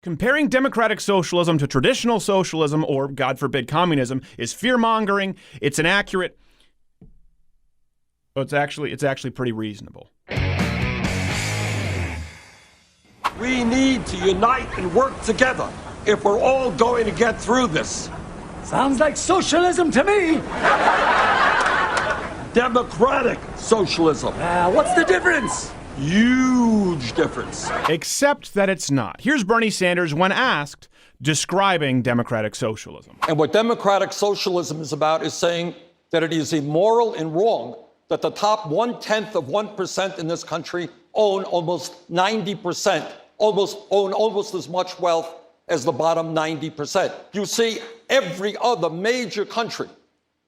Comparing democratic socialism to traditional socialism, or, God forbid, communism, is fear-mongering, it's inaccurate, but it's actually pretty reasonable. We need to unite and work together if we're all going to get through this. Sounds like socialism to me. Democratic socialism. What's the difference? Huge difference. Except that it's not. Here's Bernie Sanders when asked, describing democratic socialism. And what democratic socialism is about is saying that it is immoral and wrong that the top 1/10 of 1% in this country own almost 90%, own almost as much wealth as the bottom 90%. You see every other major country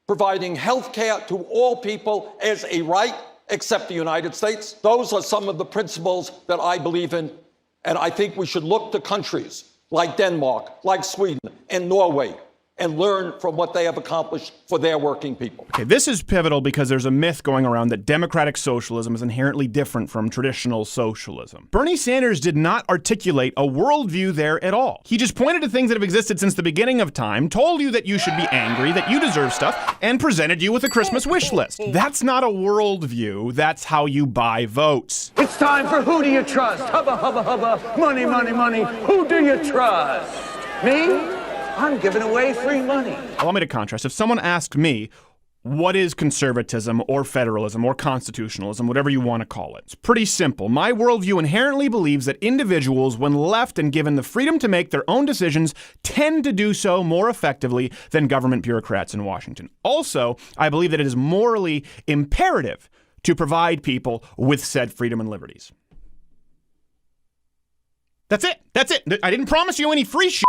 providing health care to all people as a right, except the United States. Those are some of the principles that I believe in, and I think we should look to countries like Denmark, like Sweden, and Norway, and learn from what they have accomplished for their working people. Okay, this is pivotal because there's a myth going around that democratic socialism is inherently different from traditional socialism. Bernie Sanders did not articulate a worldview there at all. He just pointed to things that have existed since the beginning of time, told you that you should be angry, that you deserve stuff, and presented you with a Christmas wish list. That's not a worldview, that's how you buy votes. It's time for Who Do You Trust? Hubba, hubba, hubba. Money, money, money. Who do you trust? Me? I'm giving away free money. Allow me to contrast. If someone asked me, what is conservatism or federalism or constitutionalism, whatever you want to call it? It's pretty simple. My worldview inherently believes that individuals, when left and given the freedom to make their own decisions, tend to do so more effectively than government bureaucrats in Washington. Also, I believe that it is morally imperative to provide people with said freedom and liberties. That's it. That's it. I didn't promise you any free shit.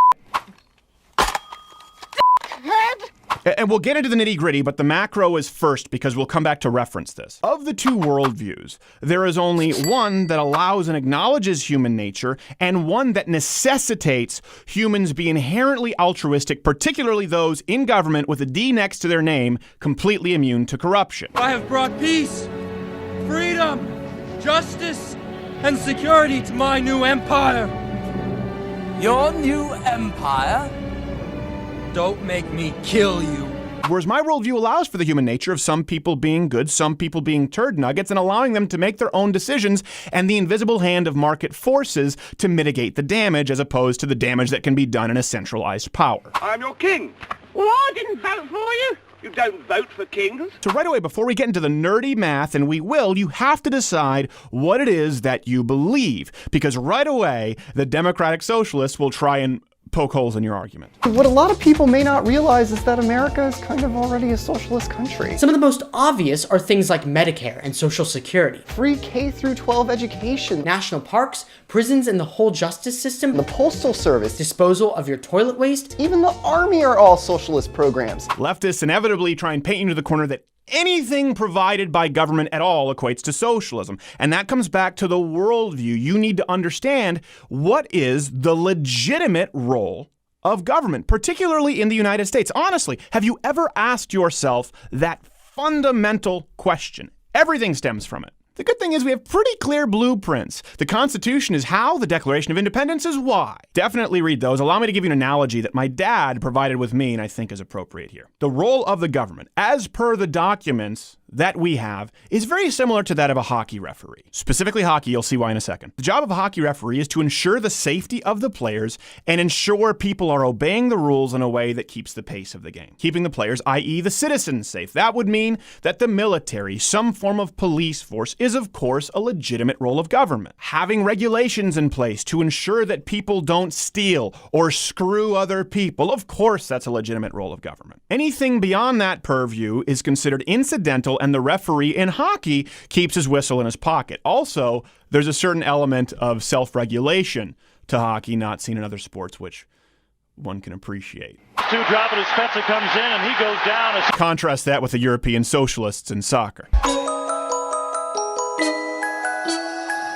And we'll get into the nitty-gritty, but the macro is first because we'll come back to reference this. Of the two worldviews, there is only one that allows and acknowledges human nature, and one that necessitates humans be inherently altruistic, particularly those in government with a D next to their name, completely immune to corruption. I have brought peace, freedom, justice, and security to my new empire. Your new empire? Don't make me kill you. Whereas my worldview allows for the human nature of some people being good, some people being turd nuggets, and allowing them to make their own decisions and the invisible hand of market forces to mitigate the damage as opposed to the damage that can be done in a centralized power. I'm your king. Well, I didn't vote for you. You don't vote for kings. So right away, before we get into the nerdy math, and we will, you have to decide what it is that you believe. Because right away, the democratic socialists will try and poke holes in your argument. What a lot of people may not realize is that America is kind of already a socialist country. Some of the most obvious are things like Medicare and Social Security, Free K-12 education, national parks, prisons and the whole justice system, the Postal Service, disposal of your toilet waste. even the Army are all socialist programs. Leftists inevitably try and paint you into the corner that anything provided by government at all equates to socialism. And that comes back to the worldview. You need to understand what is the legitimate role of government, particularly in the United States. Honestly, have you ever asked yourself that fundamental question? Everything stems from it. The good thing is we have pretty clear blueprints. The Constitution is how, the Declaration of Independence is why. Definitely read those. Allow me to give you an analogy that my dad provided with me and I think is appropriate here. The role of the government, as per the documents that we have, is very similar to that of a hockey referee. Specifically hockey, you'll see why in a second. The job of a hockey referee is to ensure the safety of the players and ensure people are obeying the rules in a way that keeps the pace of the game. Keeping the players, i.e. the citizens, safe. That would mean that the military, some form of police force, is of course a legitimate role of government. Having regulations in place to ensure that people don't steal or screw other people, of course that's a legitimate role of government. Anything beyond that purview is considered incidental, and the referee in hockey keeps his whistle in his pocket. Also, there's a certain element of self-regulation to hockey not seen in other sports, which one can appreciate. Two dropping, Spencer comes in and he goes down. Contrast that with the European socialists in soccer.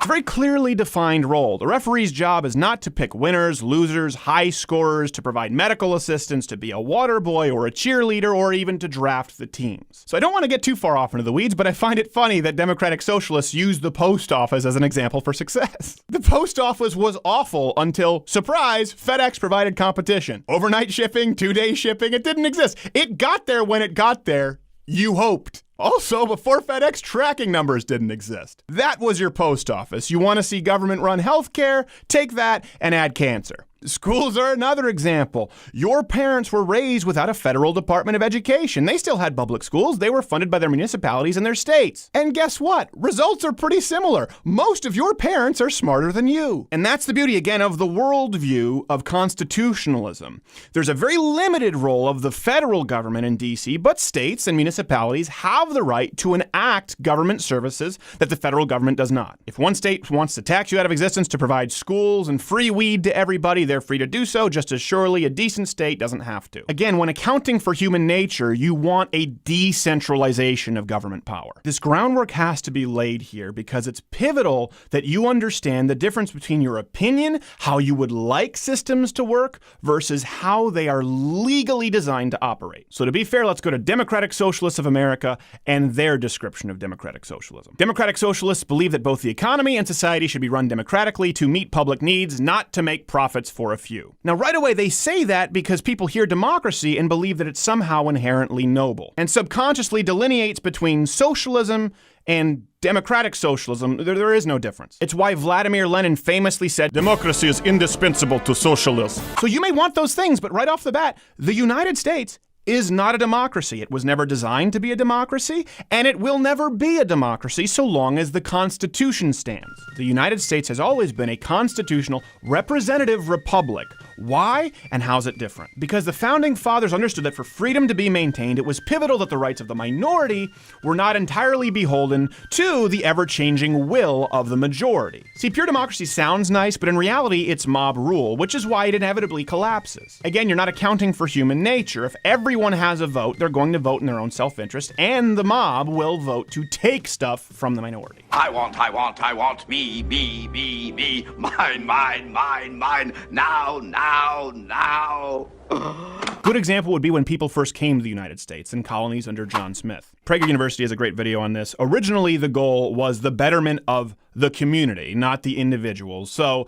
It's a very clearly defined role. The referee's job is not to pick winners, losers, high scorers, to provide medical assistance, to be a water boy or a cheerleader, or even to draft the teams. So I don't want to get too far off into the weeds, but I find it funny that democratic socialists use the post office as an example for success. The post office was awful until, surprise, FedEx provided competition. Overnight shipping, 2-day shipping, it didn't exist. It got there when it got there. You hoped. Also, before FedEx, tracking numbers didn't exist. That was your post office. You want to see government-run healthcare? Take that and add cancer. Schools are another example. Your parents were raised without a federal Department of Education. They still had public schools. They were funded by their municipalities and their states. And guess what? Results are pretty similar. Most of your parents are smarter than you. And that's the beauty, again, of the worldview of constitutionalism. There's a very limited role of the federal government in D.C., but states and municipalities have the right to enact government services that the federal government does not. If one state wants to tax you out of existence to provide schools and free weed to everybody, they're free to do so, just as surely a decent state doesn't have to. Again, when accounting for human nature, you want a decentralization of government power. This groundwork has to be laid here because it's pivotal that you understand the difference between your opinion, how you would like systems to work, versus how they are legally designed to operate. So to be fair, let's go to Democratic Socialists of America and their description of democratic socialism. Democratic socialists believe that both the economy and society should be run democratically to meet public needs, not to make profits for a few. Now, right away, they say that because people hear democracy and believe that it's somehow inherently noble, and subconsciously delineates between socialism and democratic socialism. There is no difference. It's why Vladimir Lenin famously said, "Democracy is indispensable to socialism." So you may want those things, but right off the bat, the United States is not a democracy. It was never designed to be a democracy, and it will never be a democracy so long as the Constitution stands. The United States has always been a constitutional representative republic. Why, and how's it different? Because the Founding Fathers understood that for freedom to be maintained, it was pivotal that the rights of the minority were not entirely beholden to the ever-changing will of the majority. See, pure democracy sounds nice, but in reality, it's mob rule, which is why it inevitably collapses. Again, you're not accounting for human nature. If everyone has a vote, they're going to vote in their own self-interest, and the mob will vote to take stuff from the minority. I want, me, mine, now. Good example would be when people first came to the United States in colonies under John Smith. Prager University has a great video on this. Originally, the goal was the betterment of the community, not the individuals. So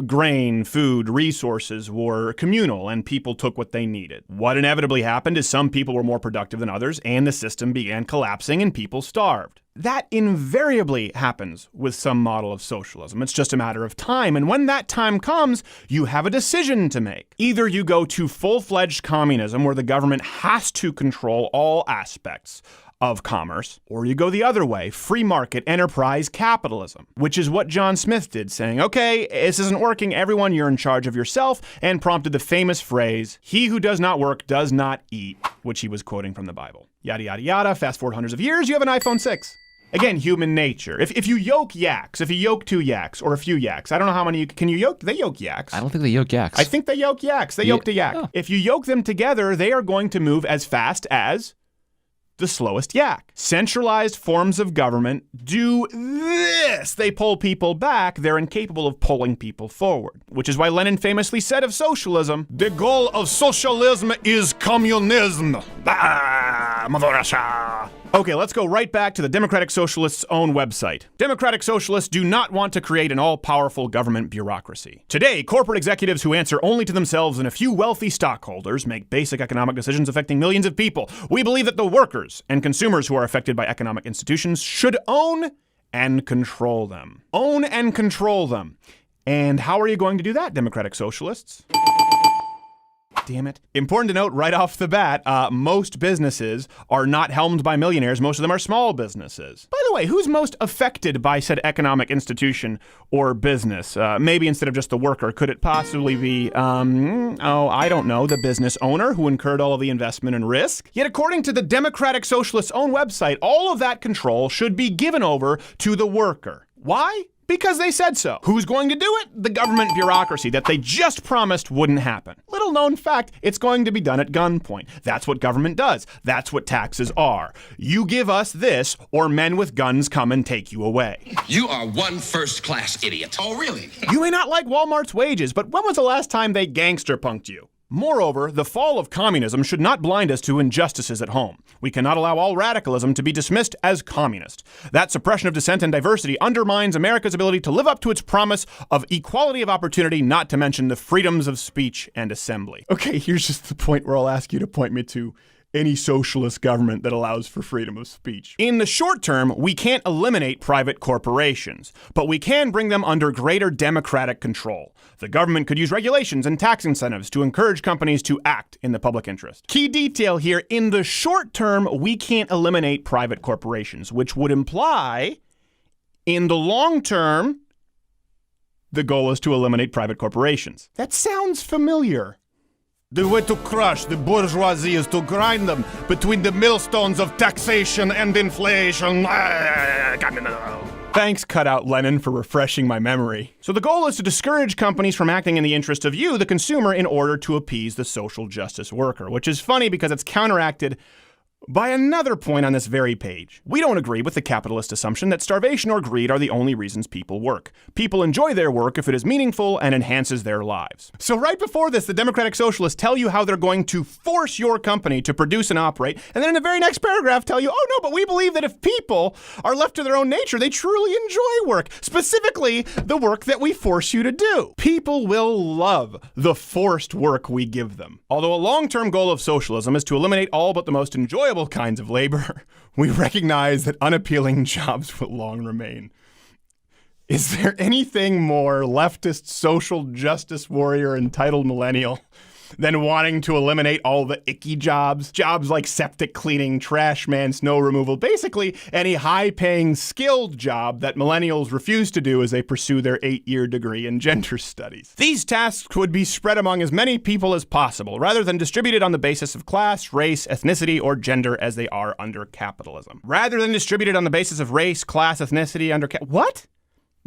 grain, food, resources were communal, and people took what they needed. What inevitably happened is some people were more productive than others, and the system began collapsing and people starved. That invariably happens with some model of socialism. It's just a matter of time. And when that time comes, you have a decision to make. Either you go to full-fledged communism, where the government has to control all aspects of commerce, or you go the other way, free market enterprise capitalism, which is what John Smith did, saying, okay, this isn't working, everyone, you're in charge of yourself, and prompted the famous phrase, "He who does not work does not eat," which he was quoting from the Bible. Yada, yada, yada. Fast forward hundreds of years, you have an iPhone 6. Again, human nature. If you yoke yaks, if you yoke 2 yaks or a few yaks, I don't know how many can you yoke? They yoke yaks. I don't think they yoke yaks. I think they yoke yaks. They yoked a yak. Oh. If you yoke them together, they are going to move as fast as the slowest yak. Centralized forms of government do this. They pull people back. They're incapable of pulling people forward, which is why Lenin famously said of socialism, "The goal of socialism is communism." Okay, let's go right back to the Democratic Socialists' own website. Democratic Socialists do not want to create an all-powerful government bureaucracy. Today, corporate executives who answer only to themselves and a few wealthy stockholders make basic economic decisions affecting millions of people. We believe that the workers and consumers who are affected by economic institutions should own and control them. Own and control them. And how are you going to do that, Democratic Socialists? Damn it. Important to note right off the bat, most businesses are not helmed by millionaires. Most of them are small businesses. By the way, who's most affected by said economic institution or business? Maybe instead of just the worker, could it possibly be, I don't know, the business owner who incurred all of the investment and risk? Yet according to the Democratic Socialists' own website, all of that control should be given over to the worker. Why? Because they said so. Who's going to do it? The government bureaucracy that they just promised wouldn't happen. Little known fact, it's going to be done at gunpoint. That's what government does. That's what taxes are. You give us this, or men with guns come and take you away. You are one first-class idiot. Oh, really? You may not like Walmart's wages, but when was the last time they gangster punked you? Moreover, the fall of communism should not blind us to injustices at home. We cannot allow all radicalism to be dismissed as communist. That suppression of dissent and diversity undermines America's ability to live up to its promise of equality of opportunity, not to mention the freedoms of speech and assembly. Okay, here's just the point where I'll ask you to point me to any socialist government that allows for freedom of speech. In the short term, we can't eliminate private corporations, but we can bring them under greater democratic control. The government could use regulations and tax incentives to encourage companies to act in the public interest. Key detail here, in the short term, we can't eliminate private corporations, which would imply, in the long term, the goal is to eliminate private corporations. That sounds familiar. The way to crush the bourgeoisie is to grind them between the millstones of taxation and inflation. Thanks, Cutout Lenin, for refreshing my memory. So the goal is to discourage companies from acting in the interest of you, the consumer, in order to appease the social justice worker, which is funny because it's counteracted by another point on this very page. We don't agree with the capitalist assumption that starvation or greed are the only reasons people work. People enjoy their work if it is meaningful and enhances their lives. So right before this, the Democratic Socialists tell you how they're going to force your company to produce and operate, and then in the very next paragraph tell you, oh no, but we believe that if people are left to their own nature, they truly enjoy work, specifically the work that we force you to do. People will love the forced work we give them. Although a long-term goal of socialism is to eliminate all but the most enjoyable kinds of labor, we recognize that unappealing jobs will long remain. Is there anything more leftist social justice warrior entitled millennial than wanting to eliminate all the icky jobs? Jobs like septic cleaning, trash man, snow removal, basically any high-paying skilled job that millennials refuse to do as they pursue their 8-year degree in gender studies. These tasks would be spread among as many people as possible, rather than distributed on the basis of class, race, ethnicity, or gender as they are under capitalism. Rather than distributed on the basis of race, class, ethnicity, what?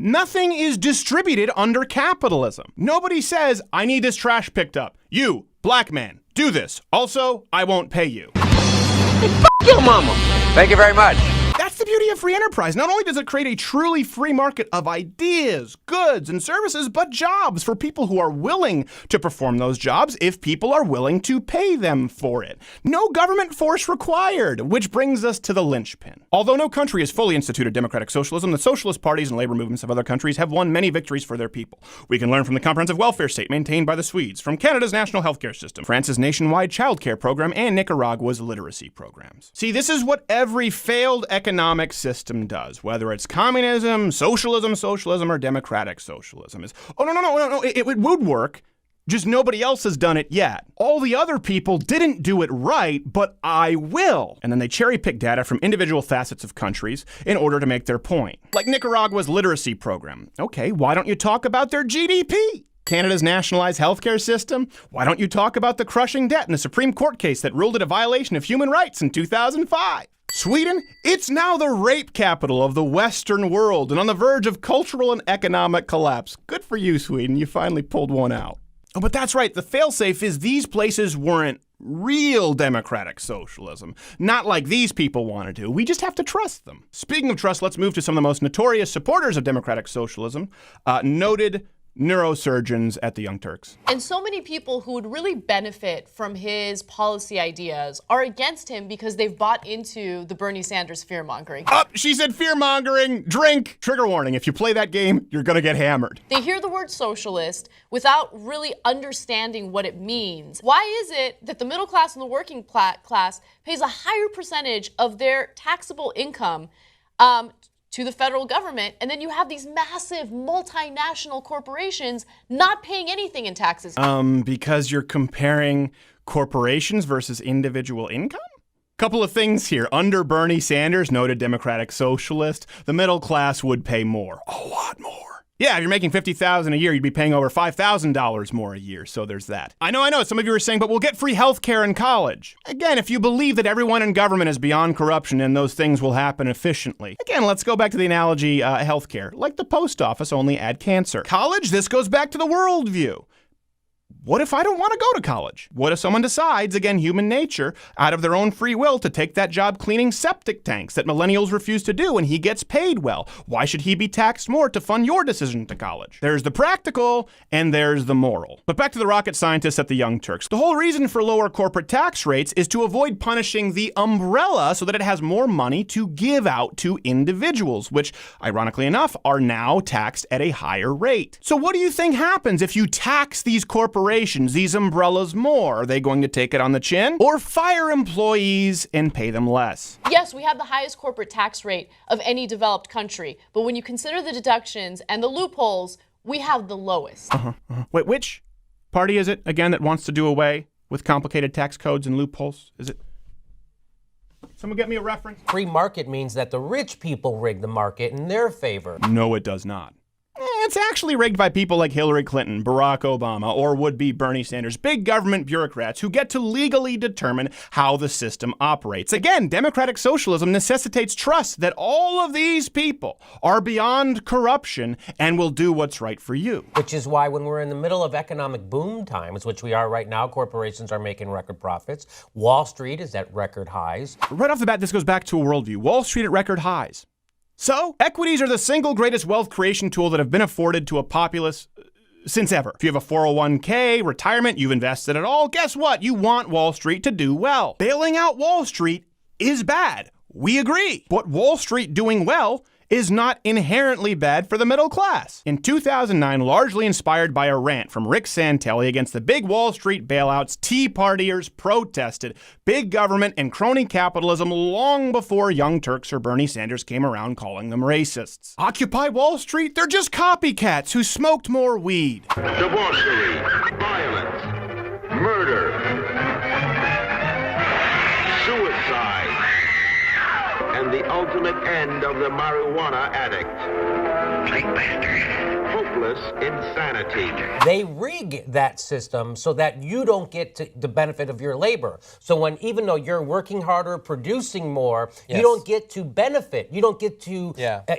Nothing is distributed under capitalism. Nobody says, I need this trash picked up. You, black man, do this. Also, I won't pay you. Hey, f*** your mama. Thank you very much. That's the beauty of free enterprise. Not only does it create a truly free market of ideas, goods, and services, but jobs for people who are willing to perform those jobs if people are willing to pay them for it. No government force required, which brings us to the linchpin. Although no country has fully instituted democratic socialism, the socialist parties and labor movements of other countries have won many victories for their people. We can learn from the comprehensive welfare state maintained by the Swedes, from Canada's national healthcare system, France's nationwide childcare program, and Nicaragua's literacy programs. See, this is what every failed economic system does, whether it's communism, socialism, or democratic socialism. No, it would work, just nobody else has done it yet. All the other people didn't do it right, but I will. And then they cherry pick data from individual facets of countries in order to make their point. Like Nicaragua's literacy program. Okay, why don't you talk about their GDP? Canada's nationalized healthcare system? Why don't you talk about the crushing debt in the Supreme Court case that ruled it a violation of human rights in 2005? Sweden? It's now the rape capital of the Western world and on the verge of cultural and economic collapse. Good for you, Sweden. You finally pulled one out. Oh, but that's right. The failsafe is these places weren't real democratic socialism. Not like these people want to do. We just have to trust them. Speaking of trust, let's move to some of the most notorious supporters of democratic socialism, noted neurosurgeons at the Young Turks. And so many people who would really benefit from his policy ideas are against him because they've bought into the Bernie Sanders fear-mongering. She said fear-mongering. Drink. Trigger warning. If you play that game, you're going to get hammered. They hear the word socialist without really understanding what it means. Why is it that the middle class and the working class pays a higher percentage of their taxable income to the federal government, and then you have these massive multinational corporations not paying anything in taxes? Because you're comparing corporations versus individual income? Couple of things here. Under Bernie Sanders, noted democratic socialist, the middle class would pay more. A lot more. Yeah, if you're making $50,000 a year, you'd be paying over $5,000 more a year, so there's that. I know, some of you are saying, but we'll get free health care in college. Again, if you believe that everyone in government is beyond corruption and those things will happen efficiently. Again, let's go back to the analogy, health care. Like the post office, only add cancer. College, this goes back to the worldview. What if I don't want to go to college? What if someone decides, again, human nature, out of their own free will to take that job cleaning septic tanks that millennials refuse to do and he gets paid well? Why should he be taxed more to fund your decision to college? There's the practical and there's the moral. But back to the rocket scientists at the Young Turks. The whole reason for lower corporate tax rates is to avoid punishing the umbrella so that it has more money to give out to individuals, which, ironically enough, are now taxed at a higher rate. So what do you think happens if you tax these corporations, these umbrellas more? Are they going to take it on the chin or fire employees and pay them less? Yes, we have the highest corporate tax rate of any developed country, but when you consider the deductions and the loopholes, we have the lowest. Wait, which party is it, again, that wants to do away with complicated tax codes and loopholes? Is it? Someone get me a reference. Free market means that the rich people rig the market in their favor. No, it does not. It's actually rigged by people like Hillary Clinton, Barack Obama, or would-be Bernie Sanders, big government bureaucrats who get to legally determine how the system operates. Again, democratic socialism necessitates trust that all of these people are beyond corruption and will do what's right for you. Which is why when we're in the middle of economic boom times, which we are right now, corporations are making record profits. Wall Street is at record highs. Right off the bat, this goes back to a worldview. Wall Street at record highs. So, equities are the single greatest wealth creation tool that have been afforded to a populace since ever. If you have a 401k, retirement, you've invested it all, guess what? You want Wall Street to do well. Bailing out Wall Street is bad. We agree. But Wall Street doing well is not inherently bad for the middle class. In 2009, largely inspired by a rant from Rick Santelli against the big Wall Street bailouts, Tea Partiers protested big government and crony capitalism long before Young Turks or Bernie Sanders came around calling them racists. Occupy Wall Street? They're just copycats who smoked more weed. Debauchery, violence, murder, suicide, and the ultimate end of the marijuana addict. Hopeless insanity. They rig that system so that you don't get the benefit of your labor. So even though you're working harder, producing more, you don't get to benefit. You don't get to,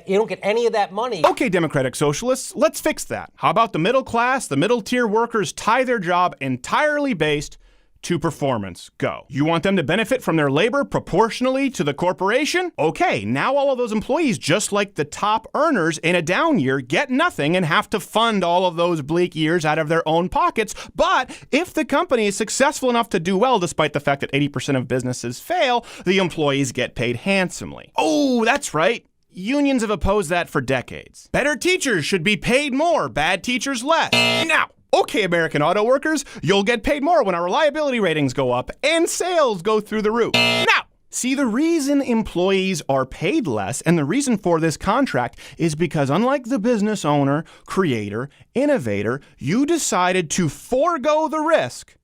you don't get any of that money. Okay, democratic socialists, let's fix that. How about the middle class, the middle tier workers tie their job entirely based to performance. Go. You want them to benefit from their labor proportionally to the corporation? Okay, now all of those employees, just like the top earners in a down year, get nothing and have to fund all of those bleak years out of their own pockets. But if the company is successful enough to do well, despite the fact that 80% of businesses fail, the employees get paid handsomely. Oh, that's right. Unions have opposed that for decades. Better teachers should be paid more, bad teachers less. Now, okay, American auto workers, you'll get paid more when our reliability ratings go up and sales go through the roof. Now, see, the reason employees are paid less and the reason for this contract is because unlike the business owner, creator, innovator, you decided to forego the risk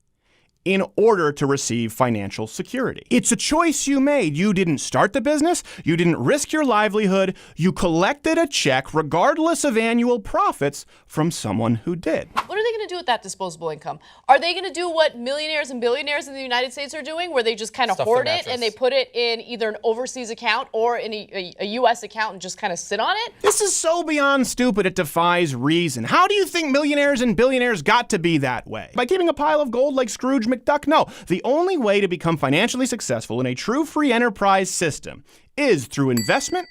in order to receive financial security. It's a choice you made. You didn't start the business. You didn't risk your livelihood. You collected a check regardless of annual profits from someone who did. What are they going to do with that disposable income? Are they going to do what millionaires and billionaires in the United States are doing, where they just kind of hoard it and they put it in either an overseas account or in a U.S. account and just kind of sit on it? This is so beyond stupid it defies reason. How do you think millionaires and billionaires got to be that way? By keeping a pile of gold like Scrooge McDuck? No. The only way to become financially successful in a true free enterprise system is through investment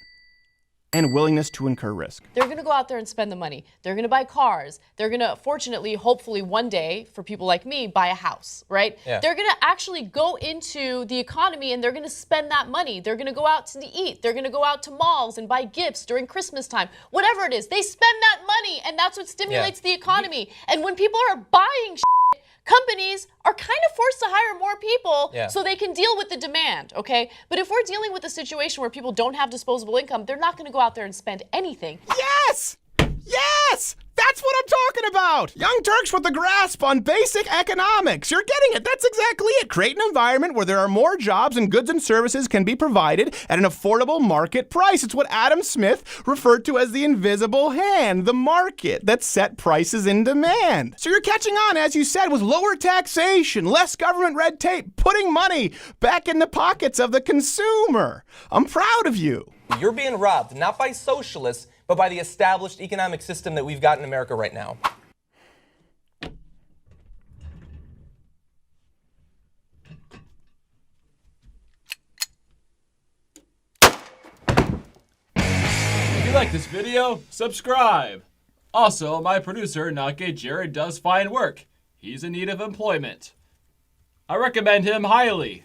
and willingness to incur risk. They're going to go out there and spend the money. They're going to buy cars. They're going to, fortunately, hopefully one day, for people like me, buy a house, right? Yeah. They're going to actually go into the economy and they're going to spend that money. They're going to go out to eat. They're going to go out to malls and buy gifts during Christmas time. Whatever it is, they spend that money and that's what stimulates the economy. And when people are buying companies are kind of forced to hire more people so they can deal with the demand, okay? But if we're dealing with a situation where people don't have disposable income, they're not going to go out there and spend anything. Yes! Yes! That's what I'm talking about! Young Turks with a grasp on basic economics. You're getting it. That's exactly it. Create an environment where there are more jobs and goods and services can be provided at an affordable market price. It's what Adam Smith referred to as the invisible hand, the market that set prices in demand. So you're catching on, as you said, with lower taxation, less government red tape, putting money back in the pockets of the consumer. I'm proud of you. You're being robbed, not by socialists, but by the established economic system that we've got in America right now. If you like this video, subscribe. Also, my producer, Nake Jared, does fine work. He's in need of employment. I recommend him highly.